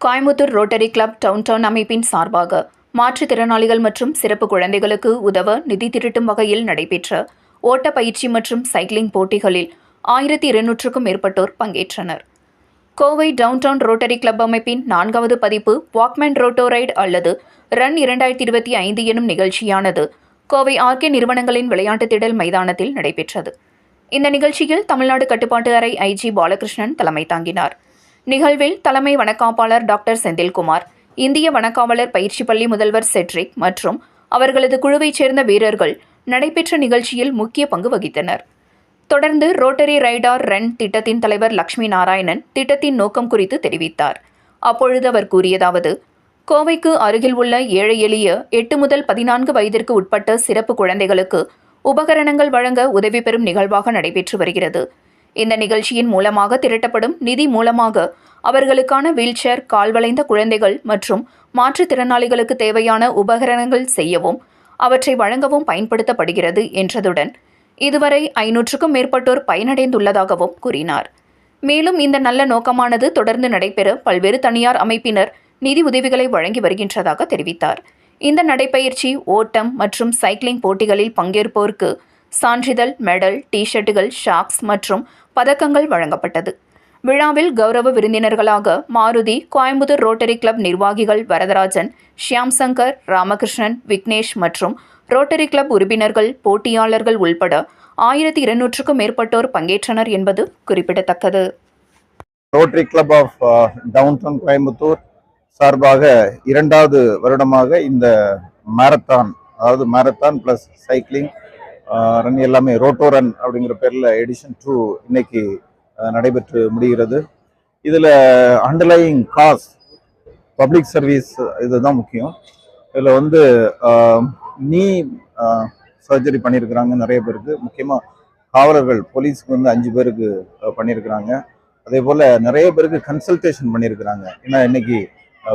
Coimbatore rotary club downtown அமைப்பின் சார்பாக மாற்றுத்திறனாளிகள் மற்றும் சிறப்பு குழந்தைகளுக்கு உதவ நிதி திரட்டும் வகையில் நடைபெற்ற ஓட்ட பயிற்சி மற்றும் சைக்கிளிங் போட்டிகளில் 1200க்கும் மேற்பட்டோர் பங்கேற்றனர். கோவை டவுன்டவுன் ரோட்டரி கிளப் அமைப்பின் 4வது பதிப்பு வாக்மேன் ரோட்டோ ரைடு அல்லது ரன் 2025 எனும் நிகழ்ச்சியானது கோவை ஆர்கே நிறுவனங்களின் விளையாட்டு திடல் மைதானத்தில் நடைபெற்றது. இந்த நிகழ்ச்சியில் தமிழ்நாடு கட்டுப்பாட்டு அறை ஐஜி பாலகிருஷ்ணன் தலைமை தாங்கினார். நிகழ்வில் தலைமை வனக்காப்பாளர் டாக்டர் செந்தில்குமார், இந்திய வனக்காவலர் பயிற்சி பள்ளி முதல்வர் செட்ரிக் மற்றும் அவர்களது குழுவைச் சேர்ந்த வீரர்கள் நடைபெற்ற நிகழ்ச்சியில் முக்கிய பங்கு வகித்தனர். தொடர்ந்து ரோட்டரி ரைடார் ரன் திட்டத்தின் தலைவர் லட்சுமி நாராயணன் திட்டத்தின் நோக்கம் குறித்து தெரிவித்தார். அப்பொழுது அவர் கூறியதாவது: கோவைக்கு அருகில் உள்ள ஏழை எளிய 8 முதல் 14 வயதிற்கு உட்பட்ட சிறப்பு குழந்தைகளுக்கு உபகரணங்கள் வழங்க உதவி பெறும் நிகழ்வாக நடைபெற்று வருகிறது. இந்த நிகழ்ச்சியின் மூலமாக திரட்டப்படும் நிதி மூலமாக அவர்களுக்கான வீல்சேர், கால்வளைந்த குழந்தைகள் மற்றும் மாற்றுத்திறனாளிகளுக்கு தேவையான உபகரணங்கள் செய்யவும் அவற்றை வழங்கவும் பயன்படுத்தப்படுகிறது என்றதுடன் இதுவரை 500க்கும் மேற்பட்டோர் பயனடைந்துள்ளதாகவும் கூறினார். மேலும் இந்த நல்ல நோக்கமானது தொடர்ந்து நடைபெற பல்வேறு தனியார் அமைப்பினர் நிதி உதவிகளை வழங்கி வருகின்றதாக தெரிவித்தார். இந்த நடைப்பயிற்சி, ஓட்டம் மற்றும் சைக்கிளிங் போட்டிகளில் பங்கேற்போருக்கு சான்றிதழ், மெடல், டி-ஷர்ட்டுகள், ஷாக்ஸ் மற்றும் பதக்கங்கள் வழங்கப்பட்டது. விழாவில் கௌரவ விருந்தினர்களாக மாருதி, கோயம்புத்தூர் ரோட்டரி கிளப் நிர்வாகிகள் வரதராஜன், ஷியாம் சங்கர், ராமகிருஷ்ணன், விக்னேஷ் மற்றும் ரோட்டரி கிளப் உறுப்பினர்கள், போட்டியாளர்கள் உள்பட 1200க்கும் மேற்பட்டோர் பங்கேற்றனர் என்பது குறிப்பிடத்தக்கது. Rotary club of downtown Coimbatore சார்பாக 2வது வருடமாக இந்த மாரத்தான், அதாவது மாரத்தான் பிளஸ் சைக்கிளிங் ரன் எல்லாமே ரோட்டோ ரன் அப்படிங்கிற பேரில் எடிஷன் 2 இன்னைக்கு நடைபெற்று முடிகிறது. இதில் அண்டர்லையிங் காஸ் பப்ளிக் சர்வீஸ் இதுதான் முக்கியம். இதில் நீ சர்ஜரி பண்ணியிருக்கிறாங்க நிறைய பேருக்கு, முக்கியமாக காவலர்கள், போலீஸ்க்கு 5 பேருக்கு பண்ணியிருக்கிறாங்க. அதே போல் நிறைய பேருக்கு கன்சல்டேஷன் பண்ணியிருக்கிறாங்க. ஏன்னா இன்னைக்கு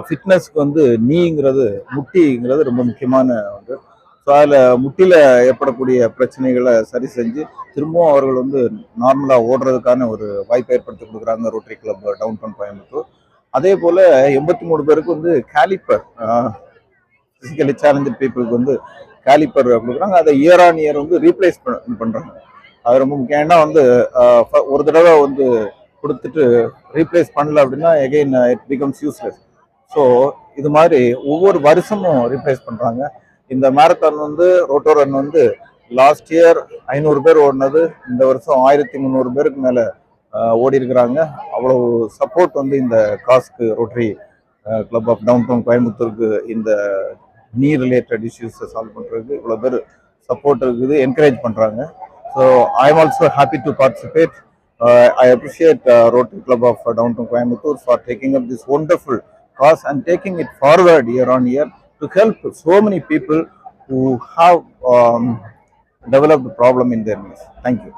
ஃபிட்னஸ்க்கு நீங்கிறது, முட்டிங்கிறது ரொம்ப முக்கியமான ஒன்று. ஸோ அதில் முட்டியில் ஏற்படக்கூடிய பிரச்சனைகளை சரி செஞ்சு திரும்பவும் அவர்கள் நார்மலாக ஓடுறதுக்கான ஒரு வாய்ப்பை ஏற்படுத்தி கொடுக்குறாங்க ரோட்டரி கிளப் டவுன்டவுன் கோயம்புத்தூர். அதே போல் 83 பேருக்கு கேலிப்பர், ஃபிசிக்கலி சேலஞ்சட் பீப்புளுக்கு கேலிப்பர் கொடுக்குறாங்க. அதை இயர் ஆன் இயர் ரீப்ளேஸ் பண்ணுறாங்க. அது ரொம்ப முக்கியம். ஏன்னா ஒரு தடவை கொடுத்துட்டு ரீப்ளேஸ் பண்ணல அப்படின்னா again it becomes useless. So இது மாதிரி ஒவ்வொரு வருஷமும் ரீப்ளேஸ் பண்ணுறாங்க. இந்த marathon roto run last year 500 பேர் ஓடினது, இந்த வருஷம் 1300 பேருக்கு மேலே ஓடி இருக்கிறாங்க. அவ்வளவு சப்போர்ட் இந்த காஸ்க்கு ரோட்டரி கிளப் ஆஃப் டவுன்டவுன் கோயம்புத்தூருக்கு இந்த நீ ரிலேட்டட் இஷ்யூஸை சால்வ் பண்ணுறதுக்கு இவ்வளோ பேர் சப்போர்ட் இருக்குது, என்கரேஜ் பண்ணுறாங்க. So I am also happy to participate. I appreciate Rotary Club of Downtown Coimbatore for taking up this wonderful cause and taking it forward year on year to help so many people who have developed a problem in their lives. Thank you.